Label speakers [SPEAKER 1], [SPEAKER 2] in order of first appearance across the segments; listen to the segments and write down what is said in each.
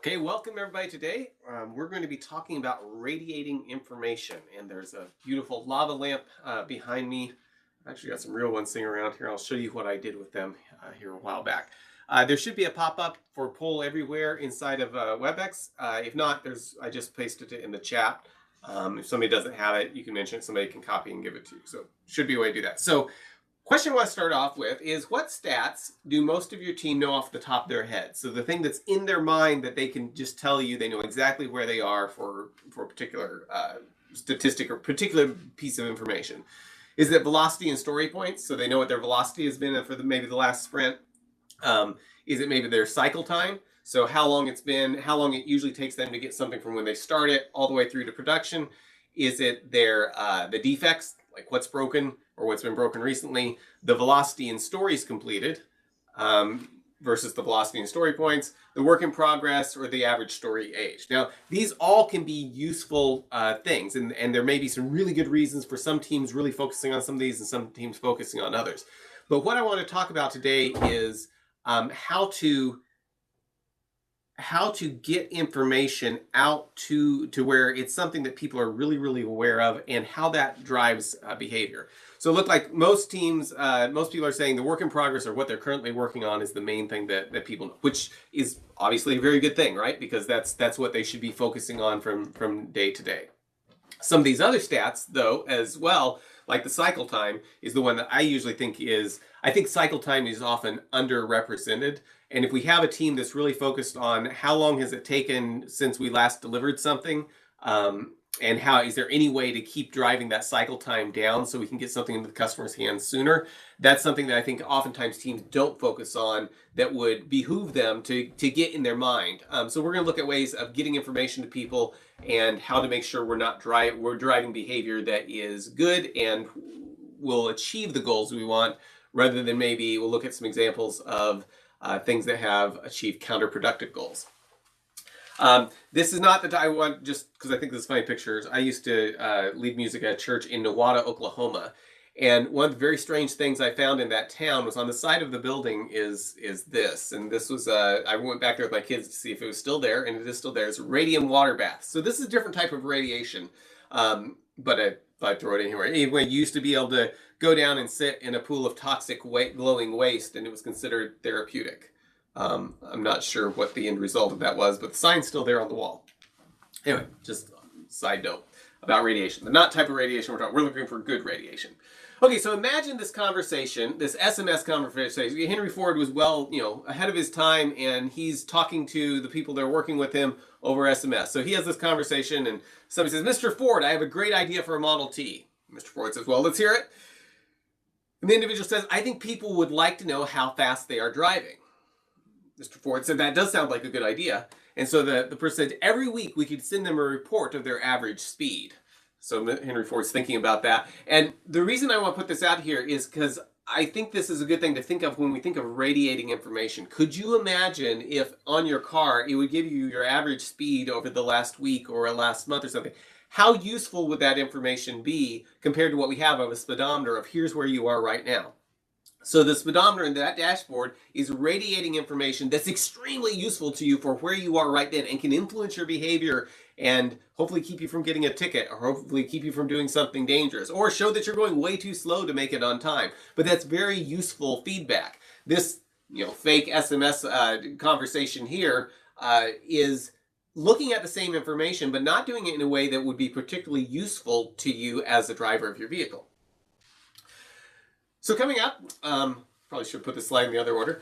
[SPEAKER 1] Okay, welcome everybody. Today we're going to be talking about radiating information, and there's a beautiful lava lamp behind me. I've actually got some real ones sitting around here. I'll show you what I did with them here a while back. There should be a pop-up for poll everywhere inside of WebEx. If not, I just pasted it in the chat. If somebody doesn't have it, you can mention it. Somebody can copy and give it to you. So should be a way to do that. So question I want to start off with is, what stats do most of your team know off the top of their head? So the thing that's in their mind that they can just tell you, they know exactly where they are for a particular statistic or particular piece of information. Is it velocity and story points? So they know what their velocity has been for maybe the last sprint. Is it maybe their cycle time? So how long it's been, how long it usually takes them to get something from when they start it all the way through to production? Is it their the defects, like what's broken or what's been broken recently, the velocity and stories completed versus the velocity and story points, the work in progress, or the average story age? Now, these all can be useful things, and there may be some really good reasons for some teams really focusing on some of these and some teams focusing on others. But what I want to talk about today is how to get information out to where it's something that people are really aware of, and how that drives behavior. So it looked like most teams, most people are saying the work in progress or what they're currently working on is the main thing that people know, which is obviously a very good thing, right? Because that's what they should be focusing on from day to day. Some of these other stats, though, as well, like the cycle time, is the one that I usually think is, I think cycle time is often underrepresented. And if we have a team that's really focused on how long has it taken since we last delivered something, and how is there any way to keep driving that cycle time down so we can get something into the customer's hands sooner, that's something that I think oftentimes teams don't focus on that would behoove them to get in their mind. So we're going to look at ways of getting information to people and how to make sure we're driving behavior that is good and will achieve the goals we want, rather than maybe we'll look at some examples of things that have achieved counterproductive goals. This is not that I want, just because I think this is funny pictures. I used to lead music at a church in Nowata, Oklahoma. And one of the very strange things I found in that town was on the side of the building is this. And this was, I went back there with my kids to see if it was still there, and it is still there. It's a radium water bath. So this is a different type of radiation, but I'd throw it anywhere. Anyway, you used to be able to go down and sit in a pool of toxic glowing waste, and it was considered therapeutic. I'm not sure what the end result of that was, but the sign's still there on the wall. Anyway, just a side note about radiation. The not type of radiation we're talking, we're looking for good radiation. Okay, so imagine this conversation, this SMS conversation. Henry Ford was ahead of his time, and he's talking to the people that are working with him over SMS. So he has this conversation, and somebody says, "Mr. Ford, I have a great idea for a Model T." Mr. Ford says, "Well, let's hear it." And the individual says, "I think people would like to know how fast they are driving." Mr. Ford said, "That does sound like a good idea." And so the person said, "Every week we could send them a report of their average speed." So Henry Ford's thinking about that. And the reason I want to put this out here is because I think this is a good thing to think of when we think of radiating information. Could you imagine if on your car it would give you your average speed over the last week or last month or something? How useful would that information be compared to what we have of a speedometer of here's where you are right now? So the speedometer in that dashboard is radiating information that's extremely useful to you for where you are right then, and can influence your behavior and hopefully keep you from getting a ticket, or hopefully keep you from doing something dangerous, or show that you're going way too slow to make it on time. But that's very useful feedback. This fake SMS conversation here is looking at the same information, but not doing it in a way that would be particularly useful to you as a driver of your vehicle. So coming up, probably should put this slide in the other order.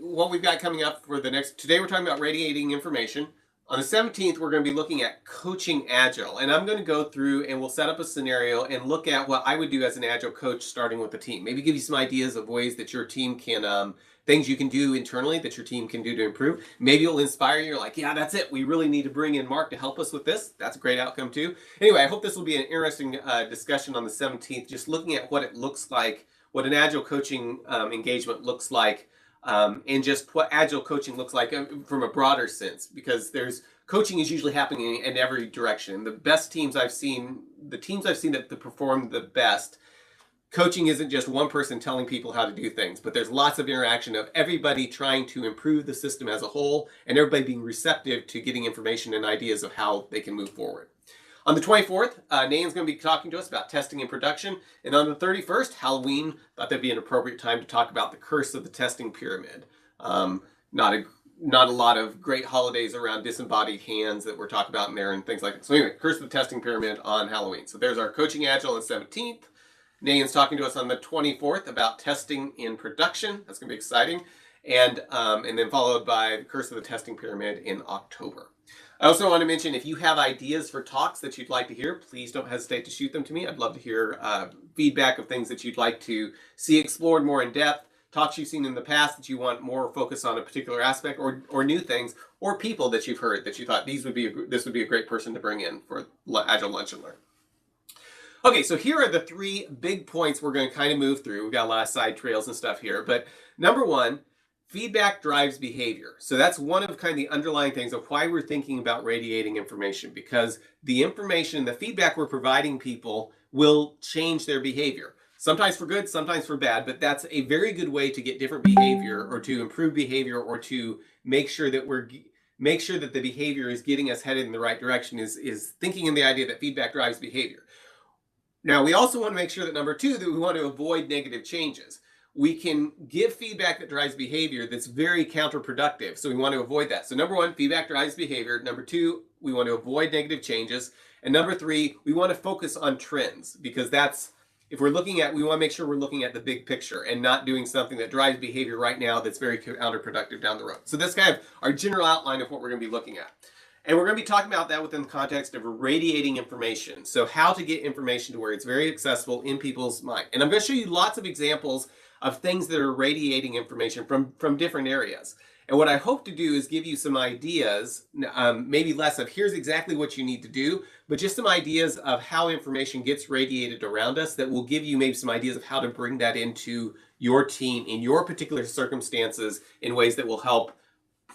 [SPEAKER 1] What we've got coming up for today we're talking about radiating information. On the 17th, we're going to be looking at coaching Agile. And I'm going to go through and we'll set up a scenario and look at what I would do as an Agile coach starting with the team. Maybe give you some ideas of ways that your team can, things you can do internally that your team can do to improve. Maybe it'll inspire you. You're like, yeah, that's it. We really need to bring in Mark to help us with this. That's a great outcome too. Anyway, I hope this will be an interesting discussion on the 17th, just looking at what it looks like, what an Agile coaching engagement looks like, and just what Agile coaching looks like from a broader sense, because coaching is usually happening in every direction. The best teams I've seen, the teams I've seen that perform the best, coaching isn't just one person telling people how to do things, but there's lots of interaction of everybody trying to improve the system as a whole and everybody being receptive to getting information and ideas of how they can move forward. On the 24th, Nayan's going to be talking to us about testing and production. And on the 31st, Halloween, thought that'd be an appropriate time to talk about the curse of the testing pyramid. Not a lot of great holidays around disembodied hands that we're talking about in there and things like that. So anyway, curse of the testing pyramid on Halloween. So there's our Coaching Agile on the 17th. Nayan's talking to us on the 24th about testing in production. That's going to be exciting. And then followed by the curse of the testing pyramid in October. I also want to mention, if you have ideas for talks that you'd like to hear, please don't hesitate to shoot them to me. I'd love to hear feedback of things that you'd like to see explored more in depth, talks you've seen in the past that you want more focus on a particular aspect, or new things, or people that you've heard that you thought this would be a great person to bring in for Agile Lunch and Learn. Okay, so here are the 3 big points we're going to kind of move through. We've got a lot of side trails and stuff here, but number 1, feedback drives behavior. So that's one of kind of the underlying things of why we're thinking about radiating information, because the information, the feedback we're providing people will change their behavior. Sometimes for good, sometimes for bad, but that's a very good way to get different behavior or to improve behavior or to make sure that the behavior is getting us headed in the right direction, is thinking in the idea that feedback drives behavior. Now, we also want to make sure that number 2, that we want to avoid negative changes. We can give feedback that drives behavior that's very counterproductive. So we want to avoid that. So number 1, feedback drives behavior. Number 2, we want to avoid negative changes. And number 3, we want to focus on trends, because that's, if we're looking at, we want to make sure we're looking at the big picture and not doing something that drives behavior right now that's very counterproductive down the road. So that's kind of our general outline of what we're going to be looking at. And we're going to be talking about that within the context of radiating information. So how to get information to where it's very accessible in people's mind. And I'm going to show you lots of examples of things that are radiating information from different areas. And what I hope to do is give you some ideas, maybe less of here's exactly what you need to do, but just some ideas of how information gets radiated around us that will give you maybe some ideas of how to bring that into your team in your particular circumstances in ways that will help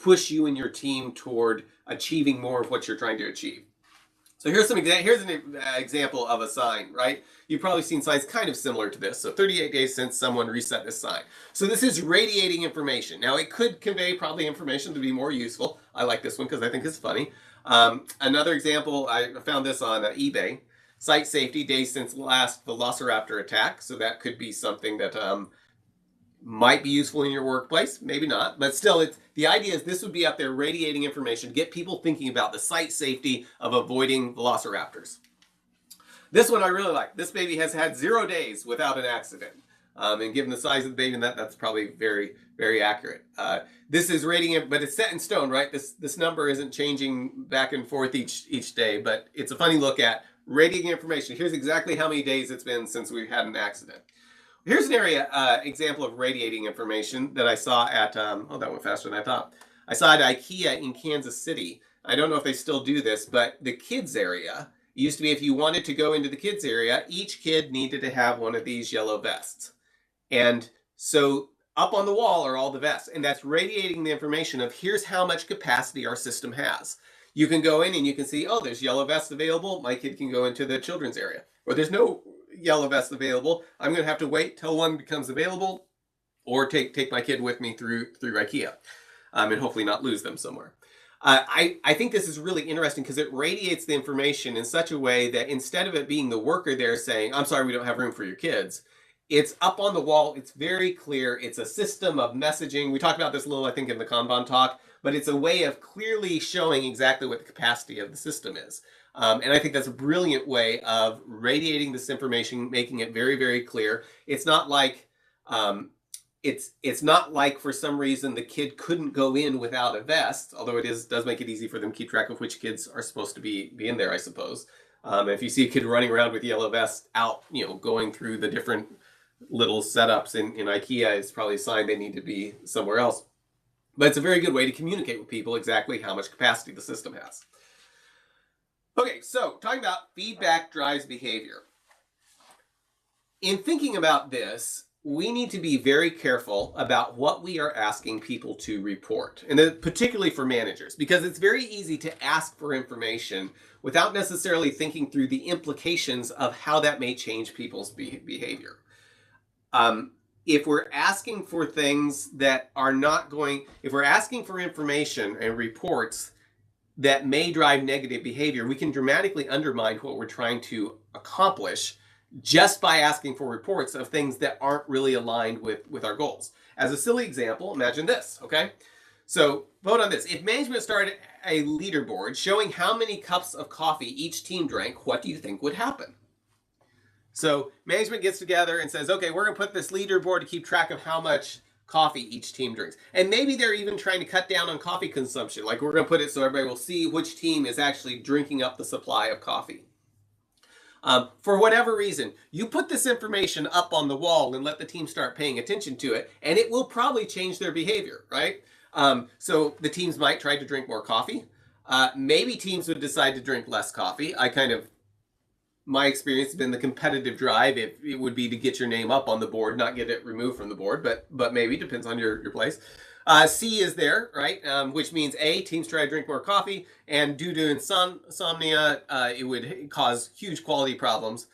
[SPEAKER 1] push you and your team toward achieving more of what you're trying to achieve. So here's an example of a sign, right? You've probably seen signs kind of similar to this. So 38 days since someone reset this sign. So this is radiating information. Now it could convey probably information to be more useful. I like this one because I think it's funny. Another example, I found this on eBay. Site safety, days since last Velociraptor attack. So that could be something that might be useful in your workplace, maybe not, but still, the idea is this would be up there radiating information, get people thinking about the site safety of avoiding velociraptors. This one I really like. This baby has had 0 days without an accident. And given the size of the baby, that's probably very, very accurate. This is radiating, but it's set in stone, right? This number isn't changing back and forth each day, but it's a funny look at radiating information. Here's exactly how many days it's been since we've had an accident. Here's an example of radiating information that I saw at, oh, that went faster than I thought. I saw at IKEA in Kansas City. I don't know if they still do this, but the kids area, it used to be if you wanted to go into the kids area, each kid needed to have one of these yellow vests. And so up on the wall are all the vests, and that's radiating the information of here's how much capacity our system has. You can go in and you can see, oh, there's yellow vests available. My kid can go into the children's area. Or there's no yellow vests available. I'm going to have to wait till one becomes available, or take my kid with me through IKEA, and hopefully not lose them somewhere. I think this is really interesting because it radiates the information in such a way that instead of it being the worker there saying, I'm sorry, we don't have room for your kids, it's up on the wall. It's very clear. It's a system of messaging. We talked about this a little, I think, in the Kanban talk, but it's a way of clearly showing exactly what the capacity of the system is. And I think that's a brilliant way of radiating this information, making it very, very clear. It's not like it's not like for some reason the kid couldn't go in without a vest, although it does make it easy for them to keep track of which kids are supposed to be in there, I suppose. If you see a kid running around with yellow vests out, going through the different little setups in IKEA, it's probably a sign they need to be somewhere else. But it's a very good way to communicate with people exactly how much capacity the system has. Okay, so talking about feedback drives behavior. In thinking about this, we need to be very careful about what we are asking people to report, and particularly for managers, because it's very easy to ask for information without necessarily thinking through the implications of how that may change people's behavior. If we're asking for things that are not going, if we're asking for information and reports that may drive negative behavior, we can dramatically undermine what we're trying to accomplish just by asking for reports of things that aren't really aligned with our goals. As a silly example, imagine this, okay? So vote on this. If management started a leaderboard showing how many cups of coffee each team drank, what do you think would happen? So management gets together and says, okay, we're going to put this leaderboard to keep track of how much coffee each team drinks. And maybe they're even trying to cut down on coffee consumption. Like, we're going to put it so everybody will see which team is actually drinking up the supply of coffee. For whatever reason, you put this information up on the wall and let the team start paying attention to it, and it will probably change their behavior, right? So the teams might try to drink more coffee. Maybe teams would decide to drink less coffee. My experience has been the competitive drive. It would be to get your name up on the board, not get it removed from the board, but maybe depends on your place. C is there, right? Which means A, teams try to drink more coffee, and due to insomnia, it would cause huge quality problems.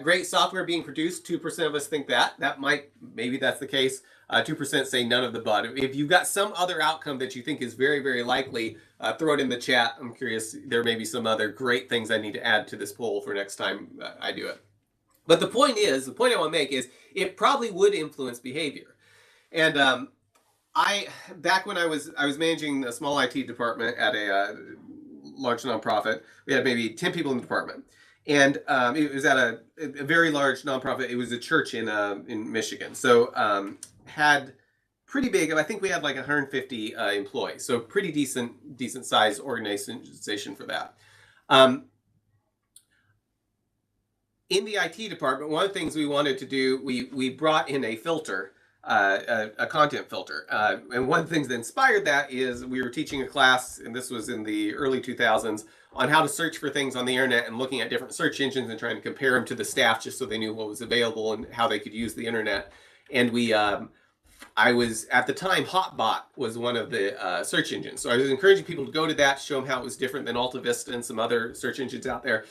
[SPEAKER 1] Great software being produced, 2% of us think that. Maybe that's the case. 2% say none of the above. If you've got some other outcome that you think is very, very likely, throw it in the chat. I'm curious, there may be some other great things I need to add to this poll for next time I do it. But the point I want to make is, it probably would influence behavior. And back when I was managing a small IT department at a large nonprofit, we had maybe 10 people in the department. And it was at a very large nonprofit. It was a church in Michigan. So had pretty big, I think we had like 150 employees. So pretty decent sized organization for that. In the IT department, one of the things we wanted to do, we brought in a filter, a content filter. And one of the things that inspired that is we were teaching a class, and this was in the early 2000s, on how to search for things on the internet and looking at different search engines and trying to compare them to the staff just so they knew what was available and how they could use the internet. And I was, at the time, Hotbot was one of the search engines. So I was encouraging people to go to that, show them how it was different than AltaVista and some other search engines out there.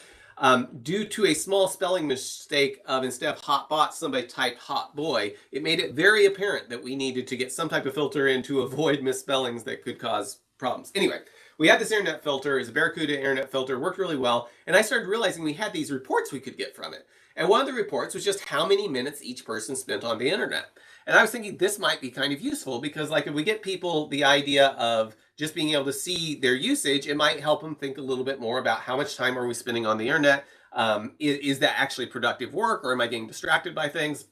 [SPEAKER 1] Due to a small spelling mistake of, instead of Hotbot, somebody typed Hotboy, it made it very apparent that we needed to get some type of filter in to avoid misspellings that could cause problems. Anyway, we had this internet filter. It's a Barracuda internet filter, worked really well. And I started realizing we had these reports we could get from it. And one of the reports was just how many minutes each person spent on the internet. And I was thinking this might be kind of useful because, like, if we get people the idea of just being able to see their usage, it might help them think a little bit more about how much time are we spending on the internet. Is that actually productive work, or am I getting distracted by things?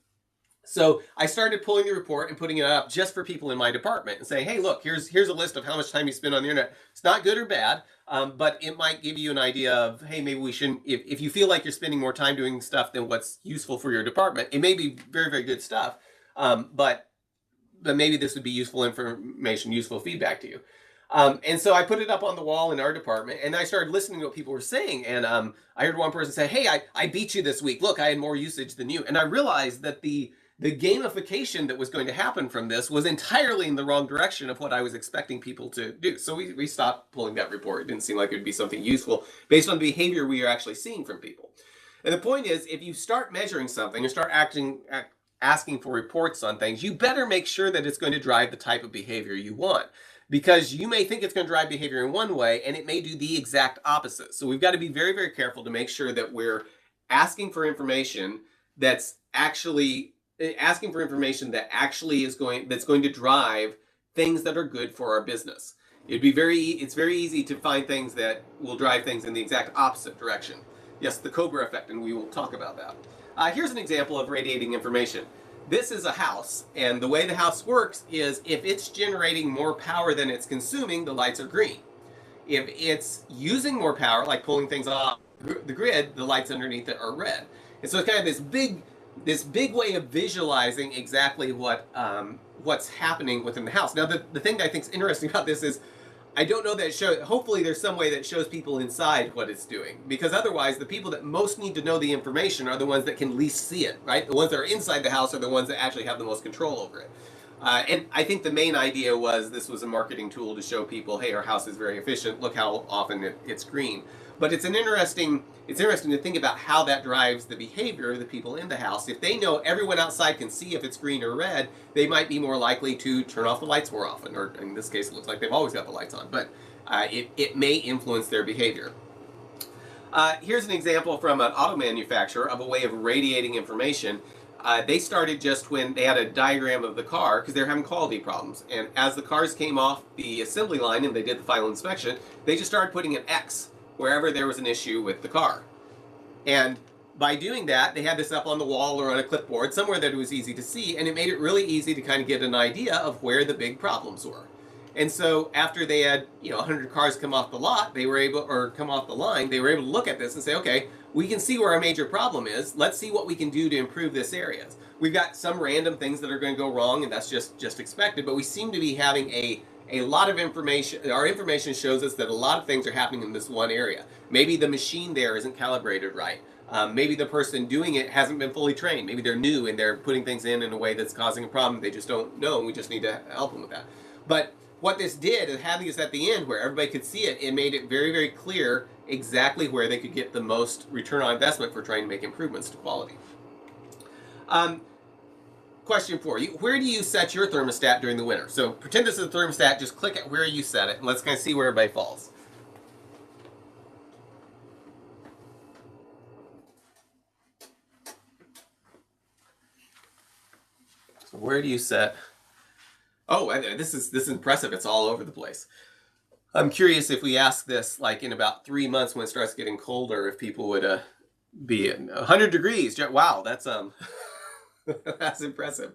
[SPEAKER 1] So I started pulling the report and putting it up just for people in my department and saying, hey, look, here's a list of how much time you spend on the internet. It's not good or bad, but it might give you an idea of, hey, maybe we shouldn't, if you feel like you're spending more time doing stuff than what's useful for your department, it may be very, very good stuff, but maybe this would be useful information, useful feedback to you. And so I put it up on the wall in our department, and I started listening to what people were saying. And I heard one person say, hey, I beat you this week. Look, I had more usage than you. And I realized that the gamification that was going to happen from this was entirely in the wrong direction of what I was expecting people to do. So we stopped pulling that report. It didn't seem like it would be something useful based on the behavior we are actually seeing from people. And the point is, if you start measuring something and start asking for reports on things, you better make sure that it's going to drive the type of behavior you want. Because you may think it's going to drive behavior in one way, and it may do the exact opposite. So we've got to be very, very careful to make sure that we're asking for information that's actually that's going to drive things that are good for our business. It's very easy to find things that will drive things in the exact opposite direction. Yes, the Cobra effect, and we will talk about that. Here's an example of radiating information. This is a house, and the way the house works is if it's generating more power than it's consuming, the lights are green. If it's using more power, like pulling things off the grid, the lights underneath it are red. And so it's kind of this big way of visualizing exactly what's happening within the house. Now, the thing that I think is interesting about this is I don't know that it shows, hopefully there's some way that shows people inside what it's doing, because otherwise the people that most need to know the information are the ones that can least see it, right? The ones that are inside the house are the ones that actually have the most control over it. And I think the main idea was this was a marketing tool to show people, hey, our house is very efficient. Look how often it's green. But it's interesting to think about how that drives the behavior of the people in the house. If they know everyone outside can see if it's green or red, they might be more likely to turn off the lights more often. Or in this case, it looks like they've always got the lights on. But it may influence their behavior. Here's an example from an auto manufacturer of a way of radiating information. They started just when they had a diagram of the car because they're having quality problems. And as the cars came off the assembly line and they did the final inspection, they just started putting an X wherever there was an issue with the car. And by doing that, they had this up on the wall or on a clipboard, somewhere that it was easy to see, and it made it really easy to kind of get an idea of where the big problems were. And so after they had, 100 cars come off the lot, come off the line, they were able to look at this and say, okay, we can see where our major problem is. Let's see what we can do to improve this area. We've got some random things that are going to go wrong, and that's just expected, but we seem to be having a lot of information. Our information shows us that a lot of things are happening in this one area. Maybe the machine there isn't calibrated right. Maybe the person doing it hasn't been fully trained. Maybe they're new and they're putting things in a way that's causing a problem. They just don't know, and we just need to help them with that. But what this did is having this at the end where everybody could see it, it made it very, very clear exactly where they could get the most return on investment for trying to make improvements to quality. Question for you, where do you set your thermostat during the winter? So pretend this is a thermostat, just click at where you set it, and let's kind of see where everybody falls. So where do you set? Oh, this is impressive. It's all over the place. I'm curious if we ask this like in about 3 months when it starts getting colder, if people would be at 100 degrees. Wow, that's that's impressive.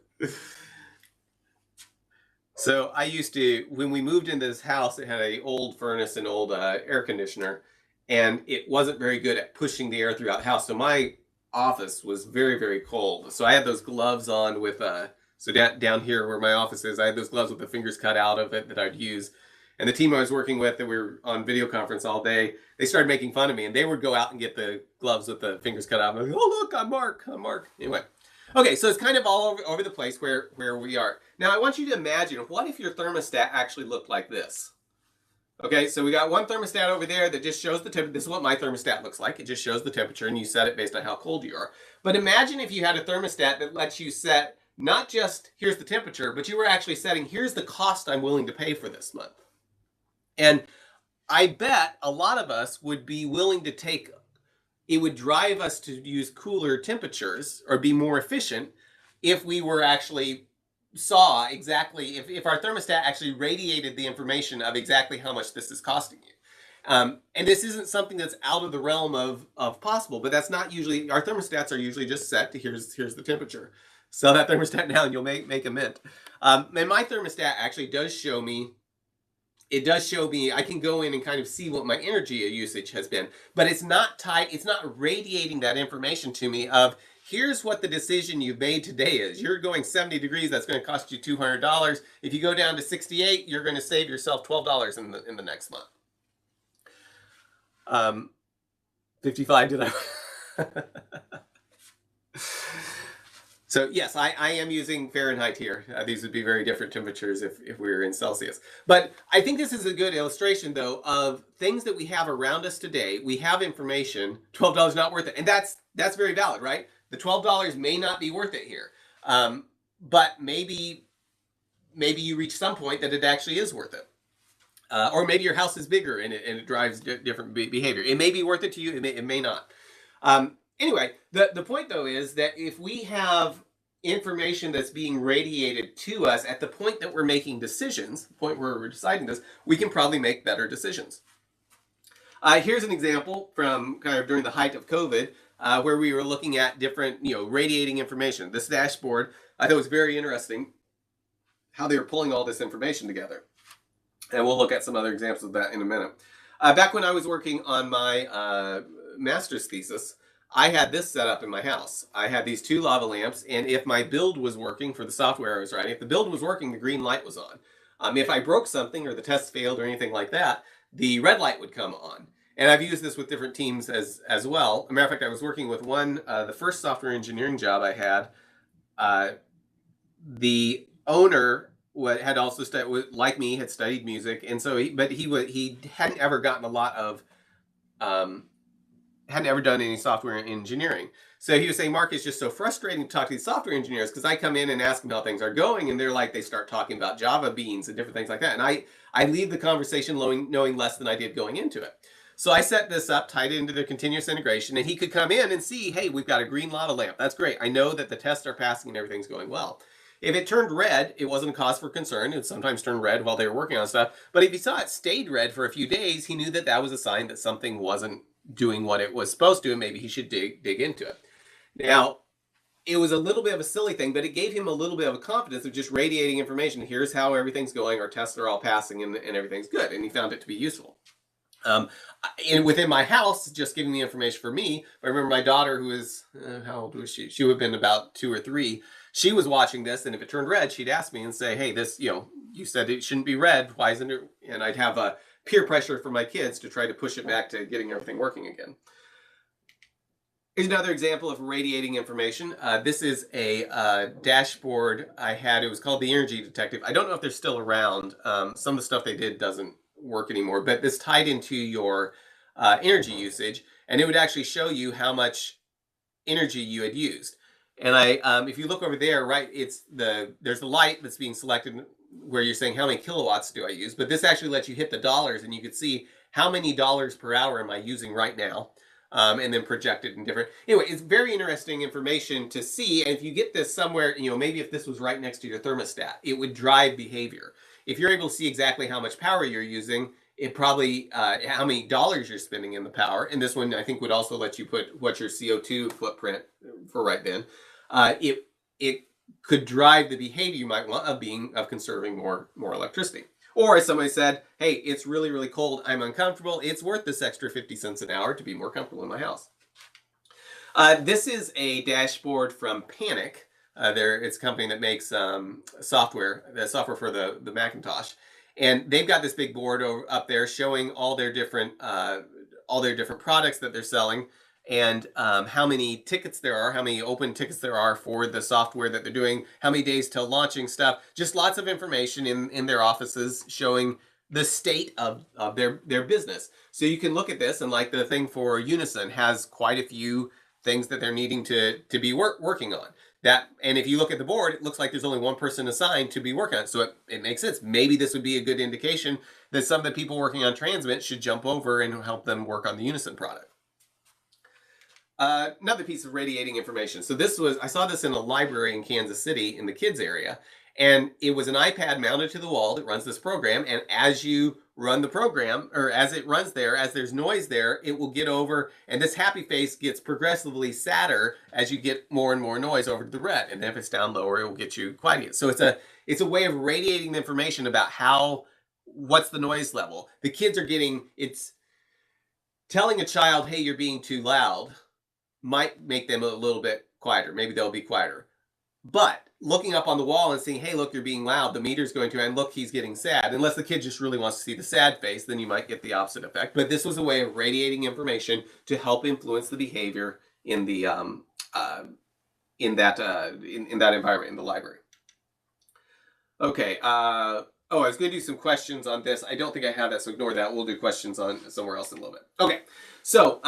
[SPEAKER 1] So I used to, when we moved into this house, it had an old furnace and old air conditioner, and it wasn't very good at pushing the air throughout the house. So my office was very, very cold. So I had those gloves on with, so down here where my office is, I had those gloves with the fingers cut out of it that I'd use. And the team I was working with, that we were on video conference all day, they started making fun of me, and they would go out and get the gloves with the fingers cut out. I'm like, oh, look, I'm Mark. Anyway. Okay, so it's kind of all over the place where we are. Now, I want you to imagine, what if your thermostat actually looked like this? Okay, so we got one thermostat over there that just shows the temperature. This is what my thermostat looks like. It just shows the temperature, and you set it based on how cold you are. But imagine if you had a thermostat that lets you set not just here's the temperature, but you were actually setting here's the cost I'm willing to pay for this month. And I bet a lot of us would be willing to take, it would drive us to use cooler temperatures or be more efficient if we were actually saw exactly, if our thermostat actually radiated the information of exactly how much this is costing you. And this isn't something that's out of the realm of possible, but that's not usually, our thermostats are usually just set to here's the temperature. Sell that thermostat now and you'll make a mint. And my thermostat actually does show me, I can go in and kind of see what my energy usage has been, but it's not radiating that information to me of here's what the decision you've made today is. You're going 70 degrees, that's going to cost you $200. If you go down to 68, you're going to save yourself $12 in the next month. 55 did I? So yes, I am using Fahrenheit here. These would be very different temperatures if we were in Celsius. But I think this is a good illustration, though, of things that we have around us today. We have information, $12 not worth it. And that's very valid, right? The $12 may not be worth it here. But maybe you reach some point that it actually is worth it. Or maybe your house is bigger and it drives different behavior. It may be worth it to you, it may not. Anyway, the point, though, is that if we have information that's being radiated to us at the point that we're making decisions, the point where we're deciding this, we can probably make better decisions. Here's an example from kind of during the height of COVID, where we were looking at different, radiating information. This dashboard, I thought was very interesting how they were pulling all this information together. And we'll look at some other examples of that in a minute. Back when I was working on my master's thesis, I had this set up in my house. I had these 2 lava lamps, and if my build was working for the software I was writing, if the build was working, the green light was on. If I broke something or the test failed or anything like that, the red light would come on. And I've used this with different teams as well. As a matter of fact, I was working with one, the first software engineering job I had, the owner had also studied, like me, had studied music, and so he hadn't ever gotten a lot of hadn't ever done any software engineering. So he was saying, Mark, it's just so frustrating to talk to these software engineers because I come in and ask them how things are going, and they're like, they start talking about Java beans and different things like that. And I leave the conversation knowing less than I did going into it. So I set this up, tied it into the continuous integration, and he could come in and see, hey, we've got a green lava lamp. That's great. I know that the tests are passing and everything's going well. If it turned red, it wasn't a cause for concern. It would sometimes turn red while they were working on stuff. But if he saw it stayed red for a few days, he knew that that was a sign that something wasn't doing what it was supposed to, and maybe he should dig into it. Now, it was a little bit of a silly thing, but it gave him a little bit of a confidence of just radiating information. Here's how everything's going. Our tests are all passing, and everything's good. And he found it to be useful. And within my house, just giving the information for me, I remember my daughter, who is, how old was she? She would have been about 2 or 3. She was watching this, and if it turned red, she'd ask me and say, hey, this, you said it shouldn't be red. Why isn't it? And I'd have a peer pressure for my kids to try to push it back to getting everything working again. Here's another example of radiating information. This is a dashboard I had. It was called the Energy Detective. I don't know if they're still around. Some of the stuff they did doesn't work anymore, but this tied into your energy usage, and it would actually show you how much energy you had used. And if you look over there, right, there's the light that's being selected where you're saying how many kilowatts do I use, but this actually lets you hit the dollars, and you could see how many dollars per hour am I using right now, and then projected in different. Anyway, it's very interesting information to see, and if you get this somewhere, maybe if this was right next to your thermostat, it would drive behavior. If you're able to see exactly how much power you're using, it probably how many dollars you're spending in the power, and this one I think would also let you put what's your CO2 footprint for right then. It could drive the behavior you might want of conserving more electricity. Or as somebody said, hey, it's really, really cold, I'm uncomfortable, it's worth this extra 50 cents an hour to be more comfortable in my house. This is a dashboard from Panic. It's a company that makes software for the Macintosh. And they've got this big board up there showing all their different products that they're selling, and how many tickets there are, how many open tickets there are for the software that they're doing, how many days till launching stuff. Just lots of information in their offices showing the state of their business. So you can look at this, and like the thing for Unison has quite a few things that they're needing to be working on. And if you look at the board, it looks like there's only one person assigned to be working on it. So it makes sense. Maybe this would be a good indication that some of the people working on Transmit should jump over and help them work on the Unison product. Another piece of radiating information. So I saw this in a library in Kansas City in the kids area, and it was an iPad mounted to the wall that runs this program. And as you run the program, or as it runs there, as there's noise there, it will get over, and this happy face gets progressively sadder as you get more and more noise over to the red. And then if it's down lower, it will get you quiet. So it's a way of radiating the information about what's the noise level. The kids are it's telling a child, hey, you're being too loud, might make them a little bit quieter. Maybe they'll be quieter. But looking up on the wall and seeing, hey, look, you're being loud, the meter's going to, and look, he's getting sad. Unless the kid just really wants to see the sad face, then you might get the opposite effect. But this was a way of radiating information to help influence the behavior in the in that environment in the library. Okay. I was going to do some questions on this. I don't think I have that, so ignore that. We'll do questions on somewhere else in a little bit. Okay. So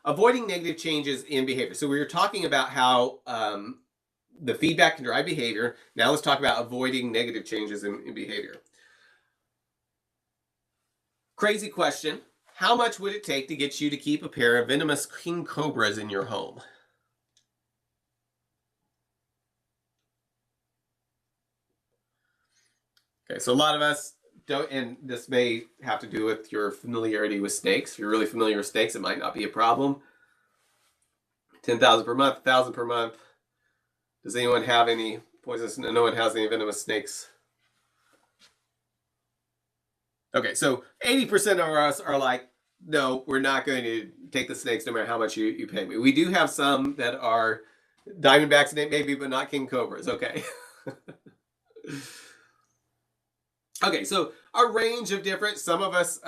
[SPEAKER 1] avoiding negative changes in behavior. So we were talking about how the feedback can drive behavior. Now let's talk about avoiding negative changes in behavior. Crazy question. How much would it take to get you to keep a pair of venomous king cobras in your home? Okay, so a lot of us don't, and this may have to do with your familiarity with snakes. If you're really familiar with snakes, it might not be a problem. 10,000 per month, 1,000 per month. Does anyone have any poisonous? No one has any venomous snakes. Okay, so 80% of us are like, no, we're not going to take the snakes no matter how much you pay me. We do have some that are diamondbacks, maybe, but not king cobras. Okay. Okay, so a range of different. Some of us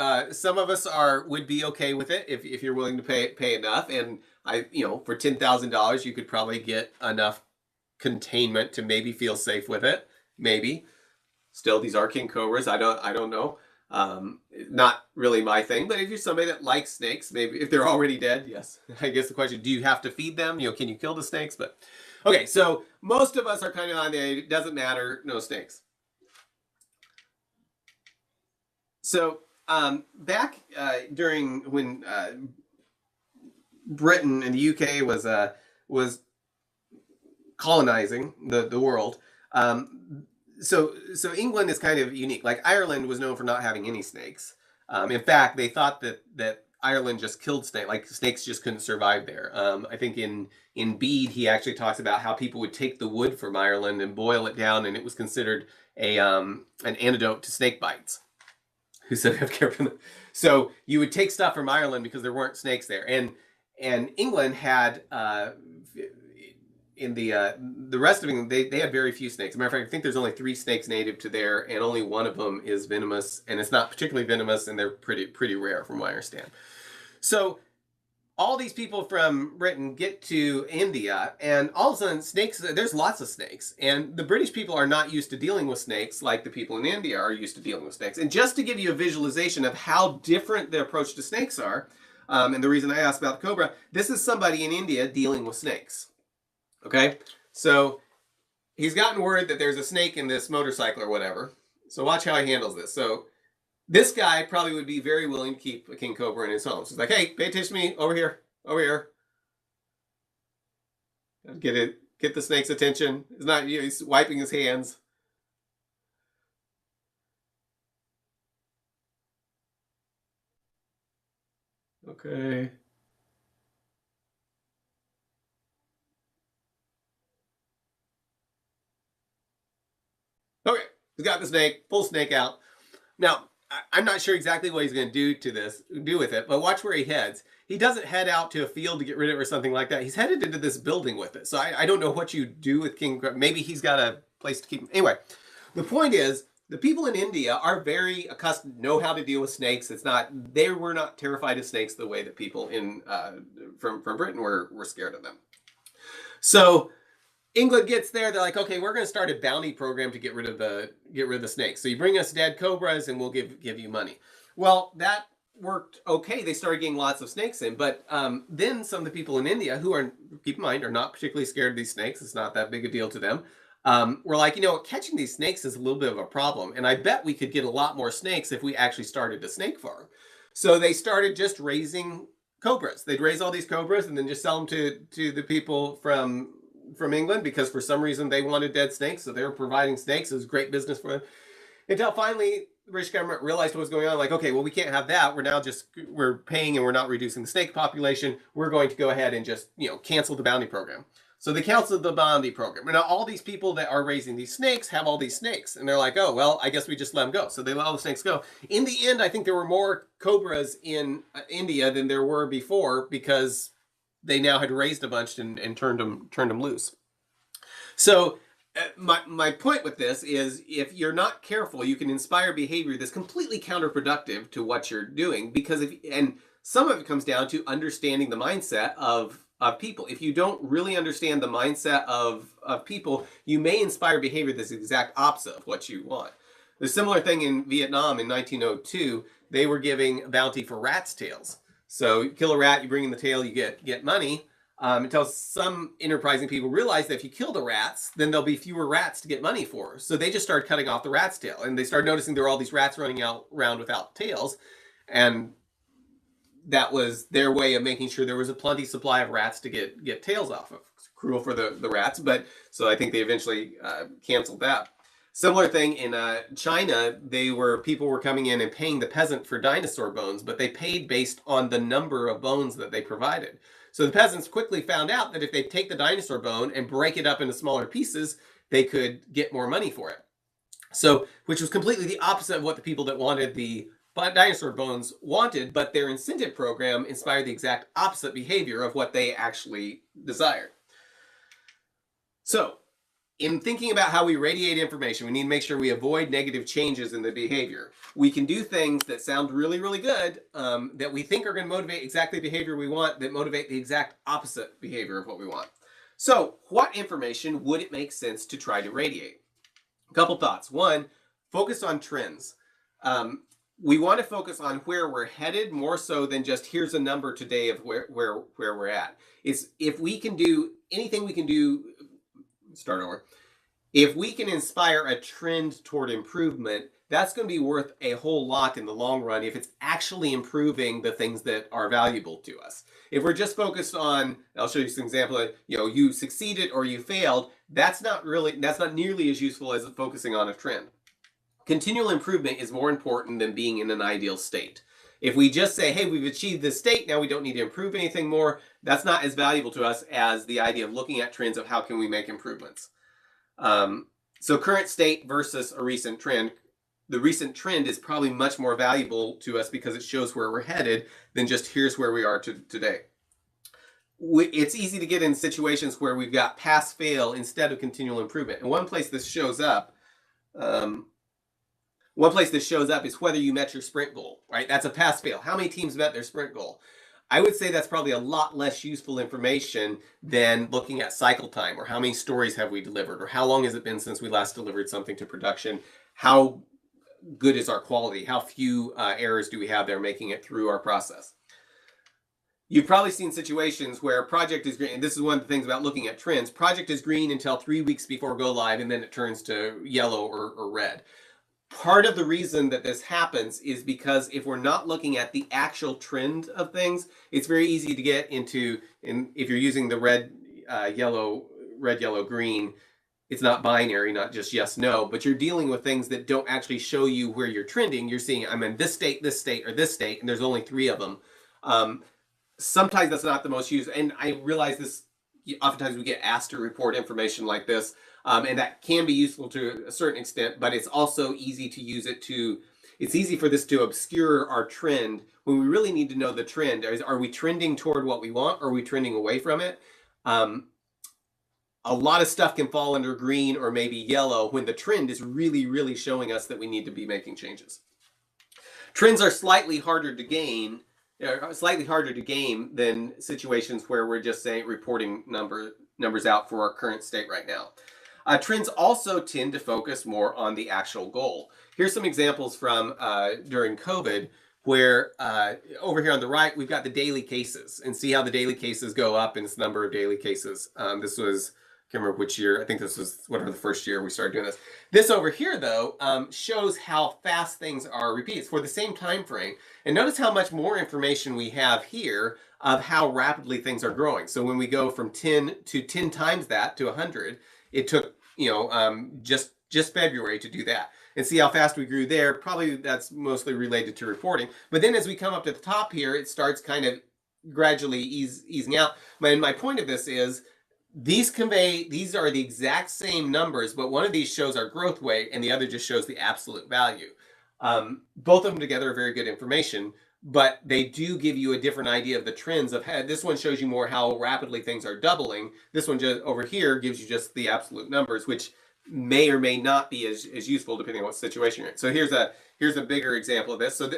[SPEAKER 1] would be okay with it if you're willing to pay enough. And for $10,000, you could probably get enough containment to maybe feel safe with it. maybe. Still, these are king cobras. I don't know. Not really my thing, but if you're somebody that likes snakes, maybe if they're already dead, yes. I guess the question, do you have to feed them? Can you kill the snakes? But okay, so most of us are kind of on the, it doesn't matter, no snakes. So back during when Britain and the UK was colonizing the world, so England is kind of unique. Like Ireland was known for not having any snakes. In fact, they thought that Ireland just killed snakes. Like snakes just couldn't survive there. I think in Bede he actually talks about how people would take the wood from Ireland and boil it down, and it was considered an antidote to snake bites. Who said have care from them? So you would take stuff from Ireland because there weren't snakes there, and England had in the rest of England they had very few snakes. As a matter of fact, I think there's only 3 snakes native to there, and only one of them is venomous, and it's not particularly venomous, and they're pretty rare from what I understand. So all these people from Britain get to India, and all of a sudden snakes, there's lots of snakes. And the British people are not used to dealing with snakes like the people in India are used to dealing with snakes. And just to give you a visualization of how different the approach to snakes are, and the reason I asked about the cobra, this is somebody in India dealing with snakes. Okay? So he's gotten word that there's a snake in this motorcycle or whatever. So watch how he handles this. So this guy probably would be very willing to keep a king cobra in his home. So he's like, hey, pay attention to me, over here, over here. Get the snake's attention. It's not, he's wiping his hands. Okay. Okay, he's got the snake, pull snake out. Now, I'm not sure exactly what he's going to do with it, but watch where he heads. He doesn't head out to a field to get rid of it or something like that. He's headed into this building with it. So I don't know what you do with king. Maybe he's got a place to keep him. Anyway, the point is, the people in India are very accustomed, know how to deal with snakes. They were not terrified of snakes the way that people from Britain were scared of them. So England gets there, they're like, okay, we're going to start a bounty program to get rid of the snakes. So you bring us dead cobras and we'll give you money. Well, that worked okay. They started getting lots of snakes in, but then some of the people in India who are, keep in mind, are not particularly scared of these snakes. It's not that big a deal to them. We're like, catching these snakes is a little bit of a problem, and I bet we could get a lot more snakes if we actually started a snake farm. So they started just raising cobras. They'd raise all these cobras and then just sell them to the people from England, because for some reason they wanted dead snakes, so they were providing snakes. It was great business for them. Until finally the British government realized what was going on. Like, okay, well, we can't have that. We're paying and we're not reducing the snake population. We're going to go ahead and just, cancel the bounty program. So they canceled the bounty program. And now all these people that are raising these snakes have all these snakes. And they're like, oh, well, I guess we just let them go. So they let all the snakes go. In the end, I think there were more cobras in India than there were before, because they now had raised a bunch and turned them loose. So my point with this is, if you're not careful, you can inspire behavior that's completely counterproductive to what you're doing, because and some of it comes down to understanding the mindset of people. If you don't really understand the mindset of people, you may inspire behavior that's the exact opposite of what you want. The similar thing in Vietnam in 1902, they were giving a bounty for rat's tails. So you kill a rat, you bring in the tail, you get money. Until some enterprising people realize that if you kill the rats, then there'll be fewer rats to get money for. So they just started cutting off the rat's tail, and they started noticing there were all these rats running around without tails, and that was their way of making sure there was a plenty supply of rats to get tails off of. It's cruel for the rats, but so I think they eventually canceled that. Similar thing in China, people were coming in and paying the peasant for dinosaur bones, but they paid based on the number of bones that they provided. So the peasants quickly found out that if they take the dinosaur bone and break it up into smaller pieces, they could get more money for it. So, which was completely the opposite of what the people that wanted the dinosaur bones wanted, but their incentive program inspired the exact opposite behavior of what they actually desired. So, in thinking about how we radiate information, we need to make sure we avoid negative changes in the behavior. We can do things that sound really, really good, that we think are going to motivate exactly the behavior we want, that motivate the exact opposite behavior of what we want. So what information would it make sense to try to radiate? A couple thoughts. One, focus on trends. We want to focus on where we're headed more so than just here's a number today of where we're at. Is if we can do anything we can do, start over. If we can inspire a trend toward improvement, that's going to be worth a whole lot in the long run if it's actually improving the things that are valuable to us. If we're just focused on, I'll show you some example, you succeeded or you failed, that's not nearly as useful as focusing on a trend. Continual improvement is more important than being in an ideal state. If we just say, hey, we've achieved this state, now we don't need to improve anything more, that's not as valuable to us as the idea of looking at trends of how can we make improvements. So current state versus a recent trend. The recent trend is probably much more valuable to us because it shows where we're headed than just here's where we are today. It's easy to get in situations where we've got pass fail instead of continual improvement. And one place this shows up is whether you met your sprint goal, right? That's a pass fail. How many teams met their sprint goal? I would say that's probably a lot less useful information than looking at cycle time or how many stories have we delivered or how long has it been since we last delivered something to production. How good is our quality? How few errors do we have there making it through our process? You've probably seen situations where project is green, and this is one of the things about looking at trends. Project is green until 3 weeks before go live, and then it turns to yellow or red. Part of the reason that this happens is because if we're not looking at the actual trend of things, it's very easy to get into, and if you're using the red, yellow, green, it's not binary, not just yes, no, but you're dealing with things that don't actually show you where you're trending. You're seeing, I'm in this state, or this state, and there's only 3 of them. Sometimes that's not the most used, and I realize this, oftentimes we get asked to report information like this, and that can be useful to a certain extent, but it's also easy to use it to, it's easy for this to obscure our trend when we really need to know the trend. Are we trending toward what we want, or are we trending away from it? A lot of stuff can fall under green or maybe yellow when the trend is really, really showing us that we need to be making changes. Trends are slightly harder to game than situations where we're just saying reporting numbers out for our current state right now. Trends also tend to focus more on the actual goal. Here's some examples from during COVID where over here on the right, we've got the daily cases, and see how the daily cases go up in this number of daily cases. This was, I can't remember which year, I think this was whatever the first year we started doing this. This over here though shows how fast things are repeated for the same time frame. And notice how much more information we have here of how rapidly things are growing. So when we go from 10 to 10 times that to 100, it took, just February to do that. And see how fast we grew there. Probably that's mostly related to reporting. But then as we come up to the top here, it starts kind of gradually easing out. And my point of this is, these are the exact same numbers, but one of these shows our growth rate and the other just shows the absolute value. Both of them together are very good information, but they do give you a different idea of the trends of this one shows you more how rapidly things are doubling. This one just over here gives you just the absolute numbers, which may or may not be as useful depending on what situation you're in. So here's a bigger example of this. So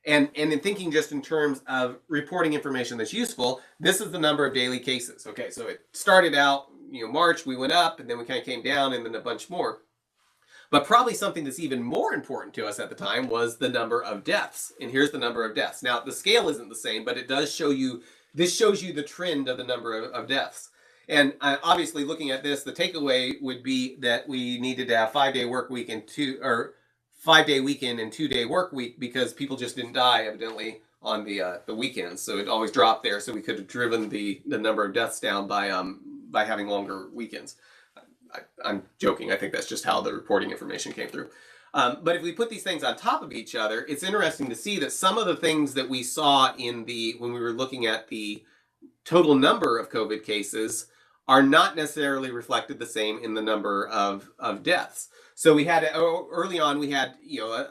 [SPEAKER 1] and in thinking just in terms of reporting information that's useful, this is the number of daily cases. Okay, so it started out, March, we went up, and then we kind of came down, and then a bunch more. But probably something that's even more important to us at the time was the number of deaths. And here's the number of deaths. Now, the scale isn't the same, but it does show you, this shows you the trend of the number of deaths. And obviously, looking at this, the takeaway would be that we needed to have 5-day work week and 5-day weekend and 2-day work week because people just didn't die evidently on the weekends. So it always dropped there. So we could have driven the number of deaths down by having longer weekends. I'm joking. I think that's just how the reporting information came through. But if we put these things on top of each other, it's interesting to see that some of the things that we saw when we were looking at the total number of COVID cases are not necessarily reflected the same in the number of deaths. So we had, early on, we had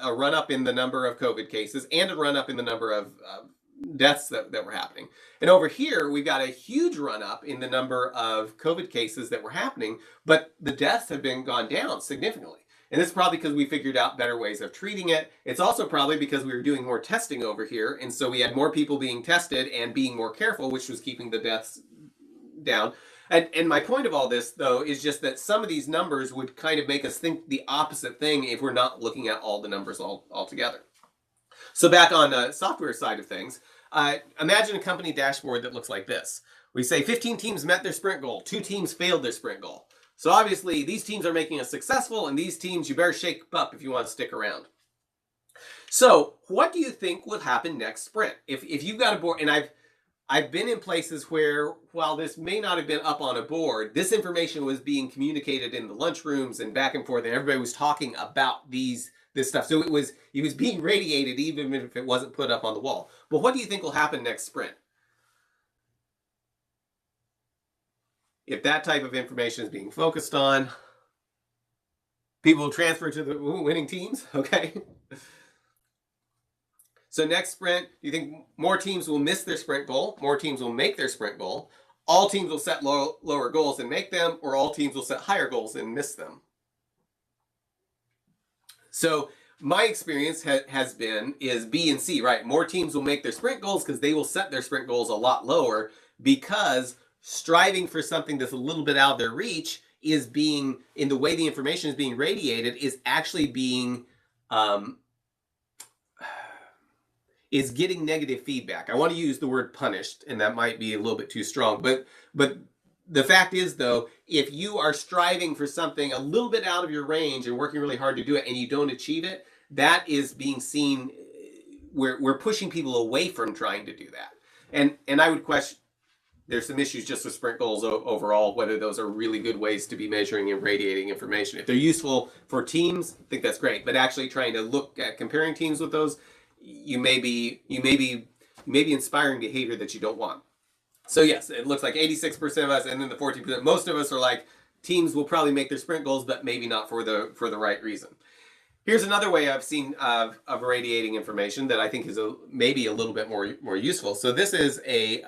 [SPEAKER 1] a run up in the number of COVID cases and a run up in the number of deaths that were happening. And over here, we've got a huge run up in the number of COVID cases that were happening, but the deaths have gone down significantly. And this is probably because we figured out better ways of treating it. It's also probably because we were doing more testing over here. And so we had more people being tested and being more careful, which was keeping the deaths down. And my point of all this, though, is just that some of these numbers would kind of make us think the opposite thing if we're not looking at all the numbers all together. So back on the software side of things, imagine a company dashboard that looks like this. We say 15 teams met their sprint goal, 2 teams failed their sprint goal. So obviously these teams are making us successful, and these teams you better shake up if you want to stick around. So what do you think will happen next sprint? If you've got a board, and I've been in places where, while this may not have been up on a board, this information was being communicated in the lunchrooms and back and forth, and everybody was talking about this stuff. So it was being radiated even if it wasn't put up on the wall. But what do you think will happen next sprint? If that type of information is being focused on, people will transfer to the winning teams, okay? So next sprint, do you think more teams will miss their sprint goal? More teams will make their sprint goal? All teams will set lower goals and make them, or all teams will set higher goals and miss them? So my experience has been is B and C, right? More teams will make their sprint goals because they will set their sprint goals a lot lower, because striving for something that's a little bit out of their reach is being, in the way the information is being radiated, is actually being is getting negative feedback. I want to use the word punished, and that might be a little bit too strong, but the fact is, though, if you are striving for something a little bit out of your range and working really hard to do it and you don't achieve it, that is being seen, we're pushing people away from trying to do that. And I would question, there's some issues just with sprint goals overall, whether those are really good ways to be measuring and radiating information. If they're useful for teams, I think that's great, but actually trying to look at comparing teams with those, you may be inspiring behavior that you don't want. So yes, it looks like 86% of us, and then the 14%, most of us are like, teams will probably make their sprint goals, but maybe not for the right reason. Here's another way I've seen of radiating information that I think is maybe a little bit more useful. So this is a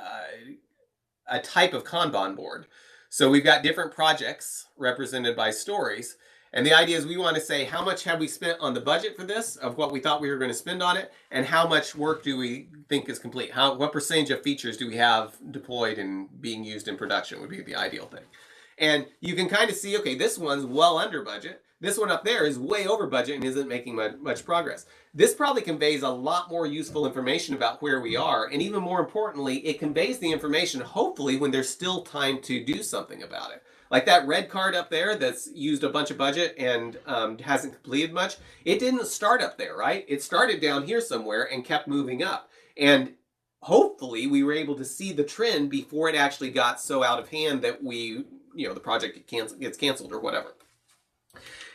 [SPEAKER 1] type of Kanban board. So we've got different projects represented by stories. And the idea is we want to say, how much have we spent on the budget for this, of what we thought we were going to spend on it, and how much work do we think is complete? What percentage of features do we have deployed and being used in production would be the ideal thing. And you can kind of see, okay, this one's well under budget. This one up there is way over budget and isn't making much progress. This probably conveys a lot more useful information about where we are, and even more importantly, it conveys the information, hopefully, when there's still time to do something about it. Like that red card up there that's used a bunch of budget and hasn't completed much, it didn't start up there, right? It started down here somewhere and kept moving up. And hopefully we were able to see the trend before it actually got so out of hand that the project gets canceled or whatever.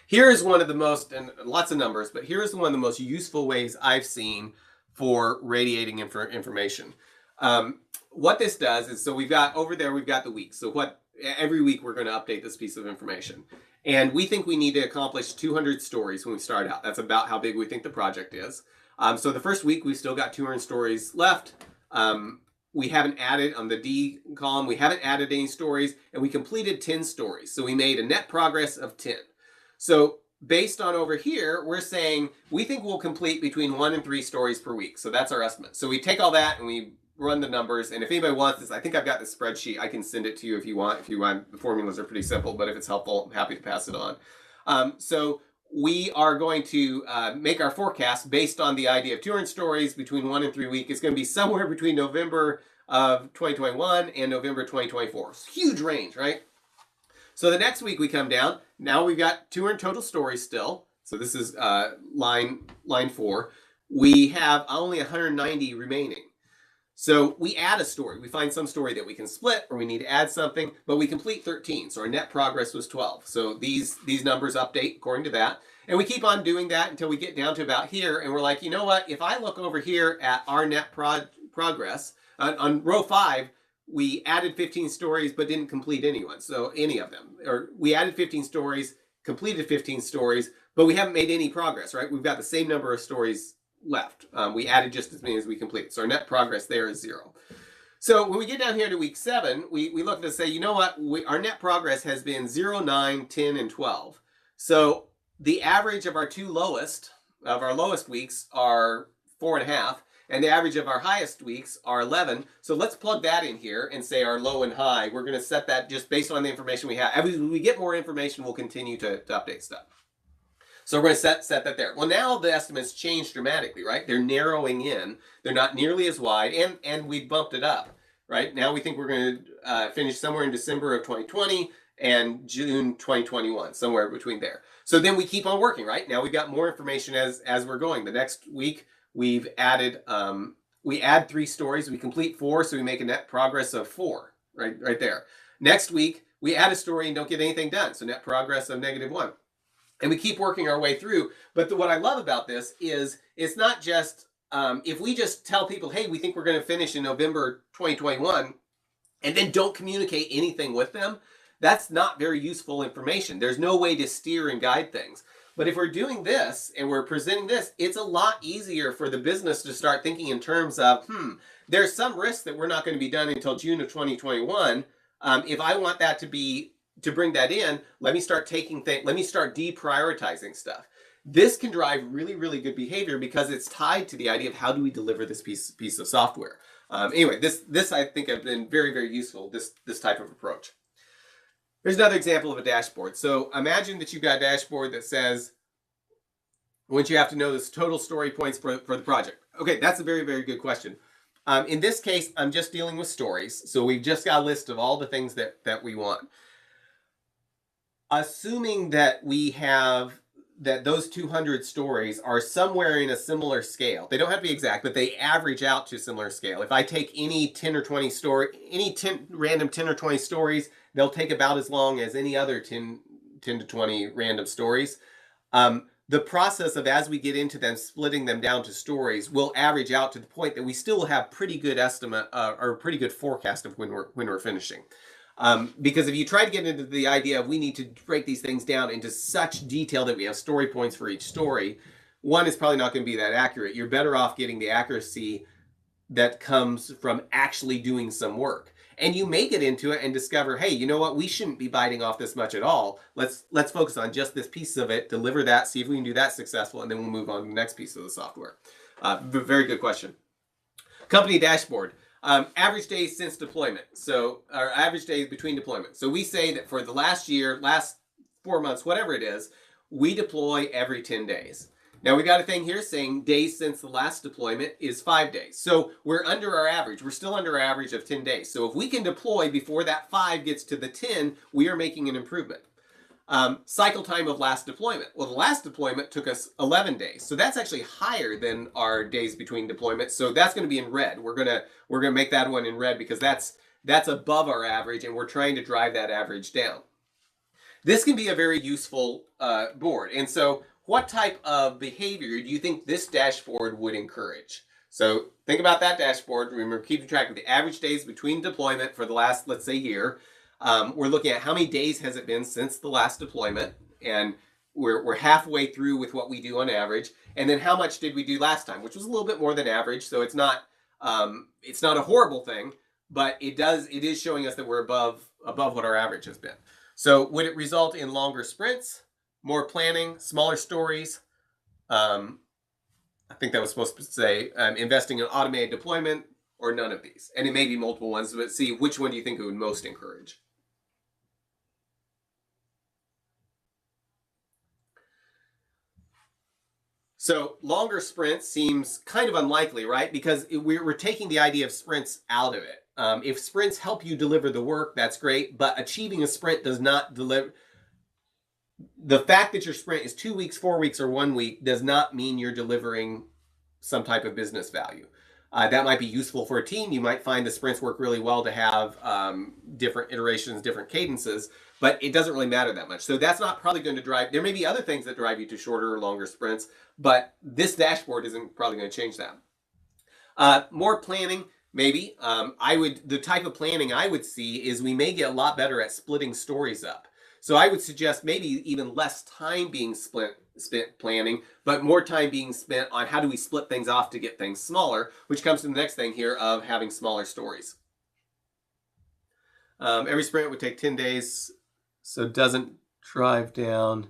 [SPEAKER 1] Here is one of the most, and lots of numbers, but here is one of the most useful ways I've seen for radiating information. What this does is, so we've got the week. So every week we're going to update this piece of information. And we think we need to accomplish 200 stories when we start out. That's about how big we think the project is. So the first week we've still got 200 stories left. We haven't added, on the D column, we haven't added any stories, and we completed 10 stories. So we made a net progress of 10. So based on over here, we're saying we think we'll complete between 1 and 3 stories per week. So that's our estimate. So we take all that and we run the numbers. And if anybody wants this, I think I've got this spreadsheet. I can send it to you if you want. The formulas are pretty simple, but if it's helpful, I'm happy to pass it on. So we are going to make our forecast based on the idea of 200 stories between 1 and 3 weeks. It's going to be somewhere between November of 2021 and November 2024. It's a huge range, right? So the next week we come down. Now we've got 200 total stories still. So this is line 4. We have only 190 remaining. So we add a story. We find some story that we can split, or we need to add something, but we complete 13. So our net progress was 12. So these numbers update according to that. And we keep on doing that until we get down to about here. And we're like, you know what? If I look over here at our net progress, on row 5, we added 15 stories but didn't complete any of them. Or we added 15 stories, completed 15 stories, but we haven't made any progress, right? We've got the same number of stories left. We added just as many as we completed. So our net progress there is 0. So when we get down here to week 7, we look to say, you know what? Our net progress has been 0, 9, 10, and 12. So the average of our lowest weeks are 4.5. and the average of our highest weeks are 11. So let's plug that in here and say our low and high. We're going to set that just based on the information we have. As we get more information, we'll continue to update stuff. So we're going to set that there. Well, now the estimates change dramatically, right? They're narrowing in. They're not nearly as wide, and we bumped it up, right? Now we think we're going to finish somewhere in December of 2020 and June 2021, somewhere between there. So then we keep on working, right? Now we've got more information as we're going. The next week we've added, we add 3 stories, we complete 4, so we make a net progress of 4, right there. Next week we add a story and don't get anything done, so net progress of -1. And we keep working our way through. But what I love about this is it's not just, if we just tell people, hey, we think we're going to finish in November 2021, and then don't communicate anything with them, that's not very useful information. There's no way to steer and guide things. But if we're doing this and we're presenting this, it's a lot easier for the business to start thinking in terms of, there's some risk that we're not going to be done until June of 2021. If I want that to bring that in, let me start deprioritizing stuff. This can drive really, really good behavior because it's tied to the idea of how do we deliver this piece of software. Anyway, this I think have been very, very useful, this type of approach. Here's another example of a dashboard. So imagine that you've got a dashboard that says, once you have to know this total story points for the project. Okay, that's a very, very good question. In this case, I'm just dealing with stories. So we've just got a list of all the things that we want. Assuming that those 200 stories are somewhere in a similar scale. They don't have to be exact, but they average out to a similar scale. If I take any 10 random 10 or 20 stories, they'll take about as long as any other 10 to 20 random stories. The process of, as we get into them, splitting them down to stories will average out to the point that we still have pretty good estimate or pretty good forecast of when we're finishing. Because if you try to get into the idea of we need to break these things down into such detail that we have story points for each story, one is probably not going to be that accurate. You're better off getting the accuracy that comes from actually doing some work. And you may get into it and discover, hey, you know what? We shouldn't be biting off this much at all. Let's focus on just this piece of it, deliver that, see if we can do that successful, and then we'll move on to the next piece of the software. Very good question. Company dashboard. Average days since deployment. So our average days between deployment. So we say that for the last year, last 4 months, whatever it is, we deploy every 10 days. Now we got a thing here saying days since the last deployment is 5 days. So we're under our average. We're still under our average of 10 days. So if we can deploy before that 5 gets to the 10, we are making an improvement. Cycle time of last deployment. Well, the last deployment took us 11 days. So that's actually higher than our days between deployments. So that's going to be in red. We're going to make that one in red because that's above our average and we're trying to drive that average down. This can be a very useful board. And so what type of behavior do you think this dashboard would encourage? So think about that dashboard. Remember, keeping track of the average days between deployment for the last, let's say, year. We're looking at how many days has it been since the last deployment, and we're halfway through with what we do on average. And then how much did we do last time, which was a little bit more than average. So it's not a horrible thing, but it is showing us that we're above what our average has been. So would it result in longer sprints, more planning, smaller stories? I think that was supposed to say investing in automated deployment, or none of these. And it may be multiple ones, but see which one do you think it would most encourage? So longer sprints seems kind of unlikely, right? Because we're taking the idea of sprints out of it. If sprints help you deliver the work, that's great, but achieving a sprint does not deliver. The fact that your sprint is 2 weeks, 4 weeks, or 1 week does not mean you're delivering some type of business value. That might be useful for a team. You might find the sprints work really well to have different iterations, different cadences, but it doesn't really matter that much. So that's not probably going to drive, there may be other things that drive you to shorter or longer sprints, but this dashboard isn't probably going to change that. More planning, maybe. The type of planning I would see is we may get a lot better at splitting stories up. So I would suggest maybe even less time being spent planning, but more time being spent on how do we split things off to get things smaller, which comes to the next thing here of having smaller stories. Every sprint would take 10 days, so it doesn't drive down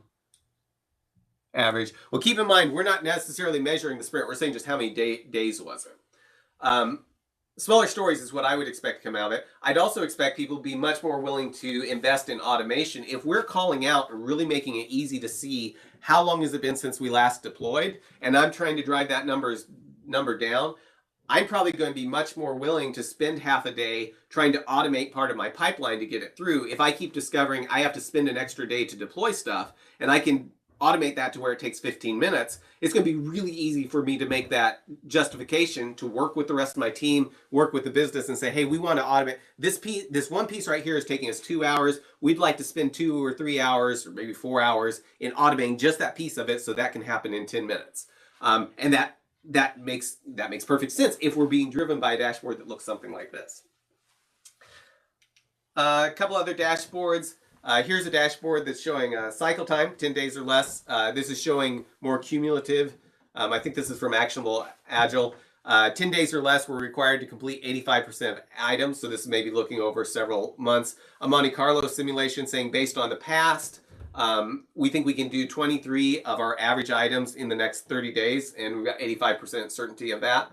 [SPEAKER 1] average. Well, keep in mind, we're not necessarily measuring the sprint. We're saying just how many days was it. Smaller stories is what I would expect to come out of it. I'd also expect people to be much more willing to invest in automation. If we're calling out and really making it easy to see how long has it been since we last deployed, and I'm trying to drive that number down, I'm probably going to be much more willing to spend half a day trying to automate part of my pipeline to get it through. If I keep discovering I have to spend an extra day to deploy stuff, and I can automate that to where it takes 15 minutes, it's going to be really easy for me to make that justification to work with the rest of my team, work with the business and say, hey, we want to automate this one piece right here is taking us 2 hours. We'd like to spend 2 or 3 hours or maybe 4 hours in automating just that piece of it so that can happen in 10 minutes. And that makes perfect sense if we're being driven by a dashboard that looks something like this. A couple other dashboards. Here's a dashboard that's showing cycle time, 10 days or less. This is showing more cumulative. I think this is from Actionable Agile. 10 days or less, we're required to complete 85% of items. So this is maybe looking over several months. A Monte Carlo simulation saying based on the past, we think we can do 23 of our average items in the next 30 days. And we've got 85% certainty of that.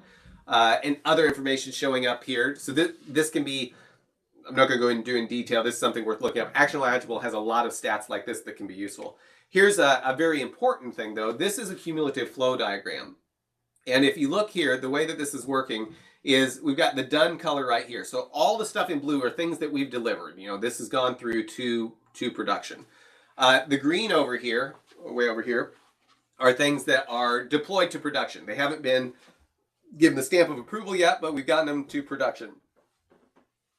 [SPEAKER 1] And other information showing up here. So this can be, I'm not going to go into in detail. This is something worth looking up. Actionable Agile has a lot of stats like this that can be useful. Here's a very important thing, though. This is a cumulative flow diagram. And if you look here, the way that this is working is we've got the done color right here. So all the stuff in blue are things that we've delivered. You know, this has gone through to production. The green over here, way over here, are things that are deployed to production. They haven't been given the stamp of approval yet, but we've gotten them to production.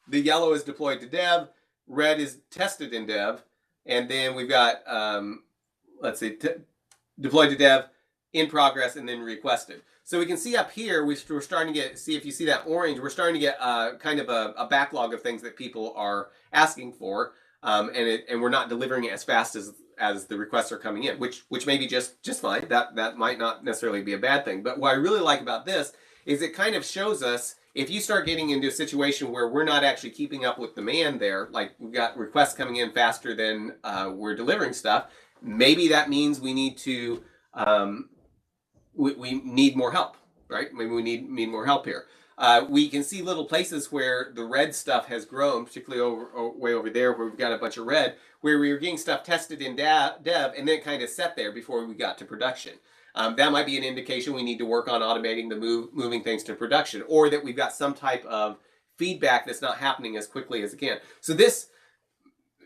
[SPEAKER 1] The yellow is deployed to dev, red is tested in dev, and then we've got, let's see, deployed to dev, in progress, and then requested. So we can see up here, we're starting to get, see if you see that orange, we're starting to get kind of a backlog of things that people are asking for, and we're not delivering it as fast as the requests are coming in, which may be just fine. That might not necessarily be a bad thing. But what I really like about this is it kind of shows us, if you start getting into a situation where we're not actually keeping up with demand there, like we've got requests coming in faster than we're delivering stuff, maybe that means we need to, we need more help, right? Maybe we need more help here. We can see little places where the red stuff has grown, particularly way over there where we've got a bunch of red, where we were getting stuff tested in dev and then kind of set there before we got to production. That might be an indication we need to work on automating the moving things to production, or that we've got some type of feedback that's not happening as quickly as it can. So this,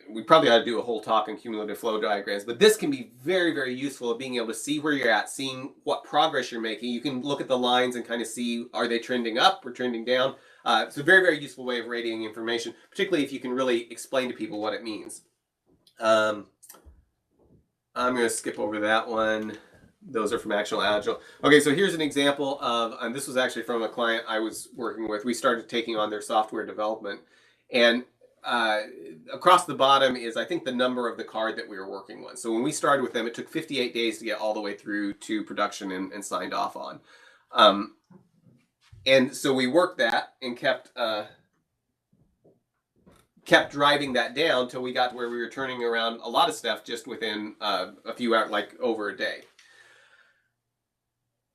[SPEAKER 1] we probably ought to do a whole talk on cumulative flow diagrams, but this can be very, very useful at being able to see where you're at, seeing what progress you're making. You can look at the lines and kind of see, are they trending up or trending down? It's a very, very useful way of radiating information, particularly if you can really explain to people what it means. I'm going to skip over that one. Those are from Actionable Agile. Okay, so here's an example of, and this was actually from a client I was working with. We started taking on their software development, and across the bottom is, I think, the number of the card that we were working with. So when we started with them, it took 58 days to get all the way through to production and signed off on. And so we worked that and kept driving that down till we got to where we were turning around a lot of stuff just within a few hours, like over a day.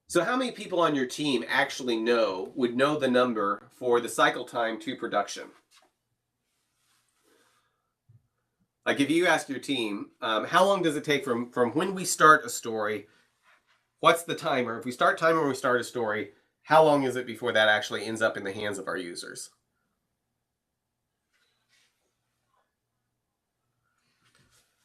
[SPEAKER 1] So how many people on your team actually would know the number for the cycle time to production? Like if you ask your team, how long does it take from when we start a story, what's the timer? If we start timer when we start a story, how long is it before that actually ends up in the hands of our users?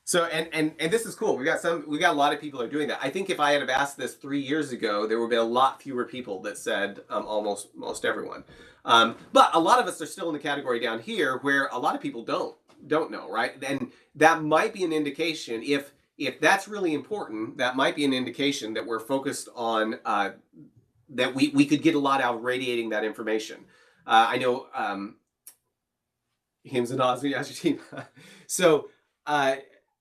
[SPEAKER 1] So, and this is cool. We got a lot of people who are doing that. I think if I had have asked this 3 years ago, there would be a lot fewer people that said almost everyone. But a lot of us are still in the category down here where a lot of people don't know, right? And that might be an indication, if that's really important, that might be an indication that we're focused on, that we could get a lot out of radiating that information. I know Hims and Osby as your team. So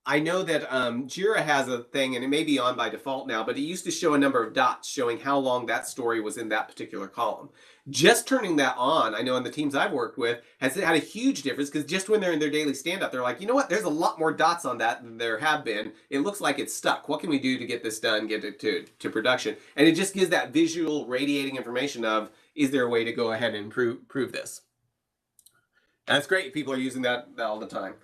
[SPEAKER 1] I know that Jira has a thing, and it may be on by default now, but it used to show a number of dots showing how long that story was in that particular column. Just turning that on, I know in the teams I've worked with, has had a huge difference, because just when they're in their daily stand-up, they're like, you know what, there's a lot more dots on that than there have been. It looks like it's stuck. What can we do to get this done, get it to production? And it just gives that visual radiating information of, Is there a way to go ahead and improve this? And that's great. People are using that all the time.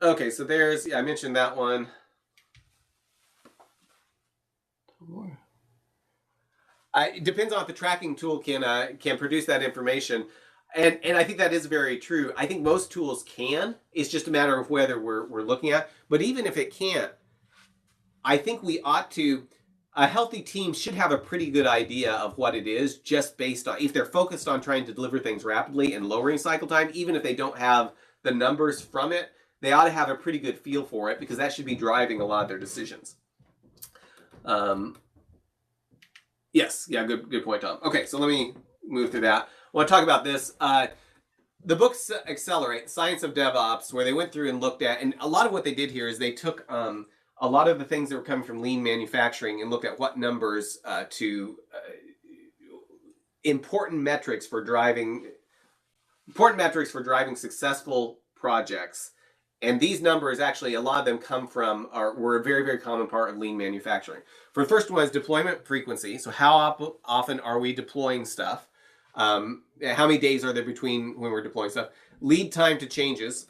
[SPEAKER 1] Okay, so there's, I mentioned that one. It depends on if the tracking tool can produce that information. And I think that is very true. I think most tools can. It's just a matter of whether we're looking at. But even if it can't, I think we ought to, a healthy team should have a pretty good idea of what it is, just based on, if they're focused on trying to deliver things rapidly and lowering cycle time, even if they don't have the numbers from it, they ought to have a pretty good feel for it, because that should be driving a lot of their decisions. Yes, yeah, good point, Tom. Okay, so let me move through that. I want to talk about this. The book Accelerate, Science of DevOps, where they went through and looked at, and a lot of what they did here is they took a lot of the things that were coming from lean manufacturing and looked at what numbers to important metrics for driving successful projects. And these numbers, actually, a lot of them come from, were a very, very common part of lean manufacturing. For the first one is deployment frequency. So how often are we deploying stuff? How many days are there between when we're deploying stuff? Lead time to changes.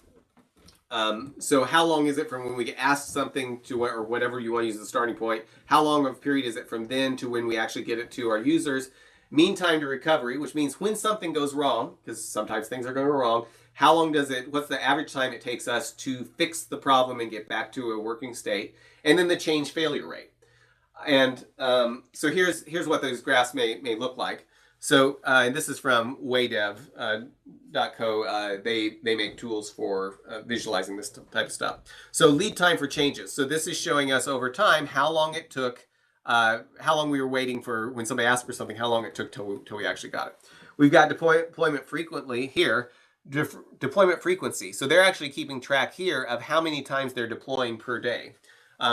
[SPEAKER 1] So how long is it from when we get asked something to, or whatever you want to use as a starting point, how long of a period is it from then to when we actually get it to our users? Mean time to recovery, which means when something goes wrong, because sometimes things are going to go wrong, how long does it, what's the average time it takes us to fix the problem and get back to a working state? And then the change failure rate. And so here's what those graphs may look like. So and this is from waydev.co. They make tools for visualizing this type of stuff. So lead time for changes. So this is showing us over time how long it took, how long we were waiting for when somebody asked for something, how long it took till we actually got it. We've got deployment frequently here. Deployment frequency. So they're actually keeping track here of how many times they're deploying per day.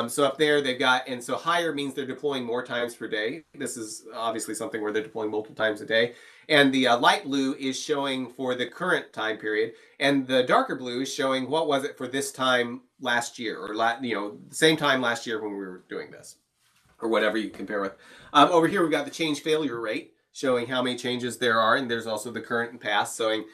[SPEAKER 1] So up there they've got, and so higher means they're deploying more times per day. This is obviously something where they're deploying multiple times a day. And the light blue is showing for the current time period, and the darker blue is showing what was it for this time last year, or the same time last year when we were doing this, or whatever you compare with. Over here we've got the change failure rate, showing how many changes there are, and there's also the current and past, showing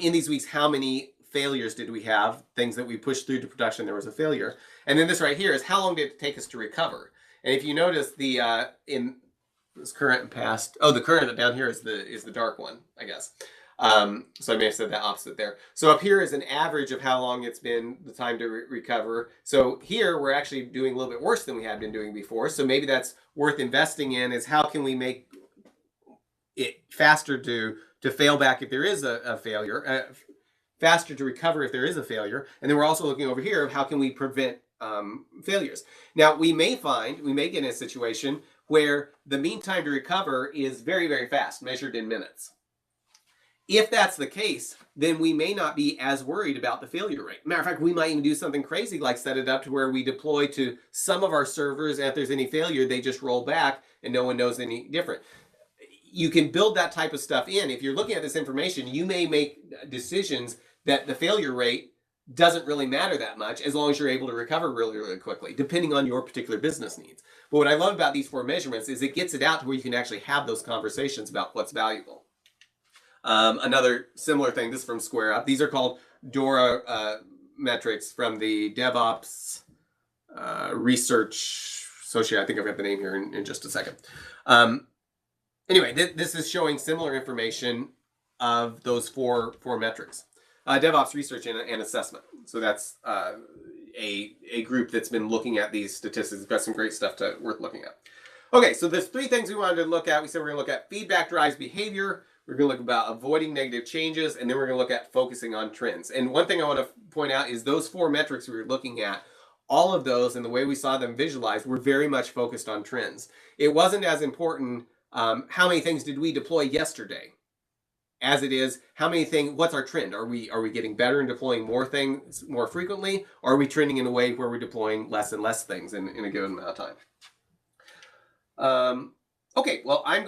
[SPEAKER 1] in these weeks how many failures did we have, things that we pushed through to production, there was a failure. And then this right here is how long did it take us to recover. And if you notice the in this current and past, the current down here is the dark one, I guess. So I may have said that opposite there. So up here is an average of how long it's been the time to recover. So here we're actually doing a little bit worse than we had been doing before. So maybe that's worth investing in, is how can we make it faster to fail back if there is a failure, faster to recover if there is a failure. And then we're also looking over here of how can we prevent failures. Now we may get in a situation where the mean time to recover is very, very fast, measured in minutes. If that's the case, then we may not be as worried about the failure rate. Matter of fact, we might even do something crazy like set it up to where we deploy to some of our servers, and if there's any failure, they just roll back and no one knows any different. You can build that type of stuff in. If you're looking at this information, you may make decisions that the failure rate doesn't really matter that much, as long as you're able to recover really, really quickly, depending on your particular business needs. But what I love about these 4 measurements is it gets it out to where you can actually have those conversations about what's valuable. Another similar thing, this is from Square Up. These are called DORA metrics from the DevOps Research Associate. I think I've got the name here in just a second. Anyway, this is showing similar information of those four metrics. DevOps Research and Assessment. So that's a group that's been looking at these statistics. It's got some great stuff worth looking at. Okay, so there's 3 things we wanted to look at. We said we're going to look at feedback drives behavior. We're going to look about avoiding negative changes, and then we're going to look at focusing on trends. And one thing I want to point out is those 4 metrics we were looking at, all of those and the way we saw them visualized were very much focused on trends. It wasn't as important how many things did we deploy yesterday, as it is what's our trend? Are we getting better in deploying more things more frequently, or are we trending in a way where we're deploying less and less things in a given amount of time? Okay, well, I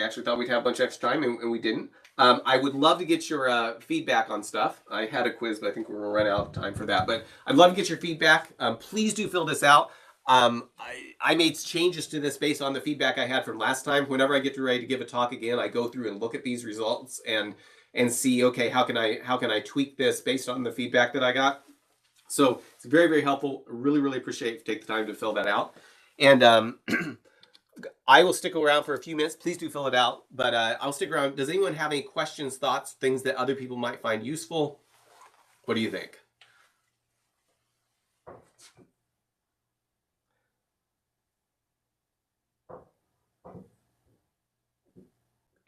[SPEAKER 1] actually thought we'd have a bunch of extra time, and we didn't. I would love to get your feedback on stuff. I had a quiz, but I think we're going to run out of time for that. But I'd love to get your feedback. Please do fill this out. I made changes to this based on the feedback I had from last time. Whenever I get ready to give a talk again, I go through and look at these results and see, okay, how can I tweak this based on the feedback that I got. So it's very, very helpful. Really, really appreciate if you take the time to fill that out. And I will stick around for a few minutes. Please do fill it out, but I'll stick around. Does anyone have any questions, thoughts, things that other people might find useful? What do you think?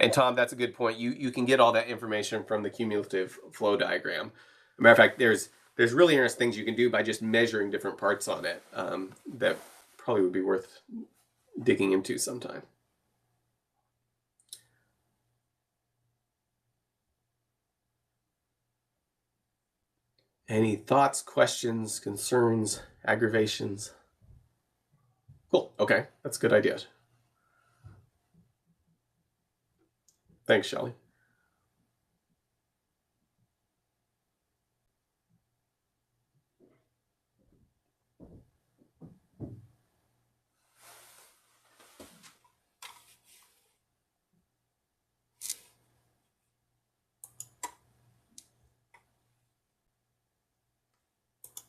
[SPEAKER 1] And Tom, that's a good point. You can get all that information from the cumulative flow diagram. As a matter of fact, there's really interesting things you can do by just measuring different parts on it that probably would be worth digging into sometime. Any thoughts, questions, concerns, aggravations? Cool. Okay, that's a good idea. Thanks, Shelley.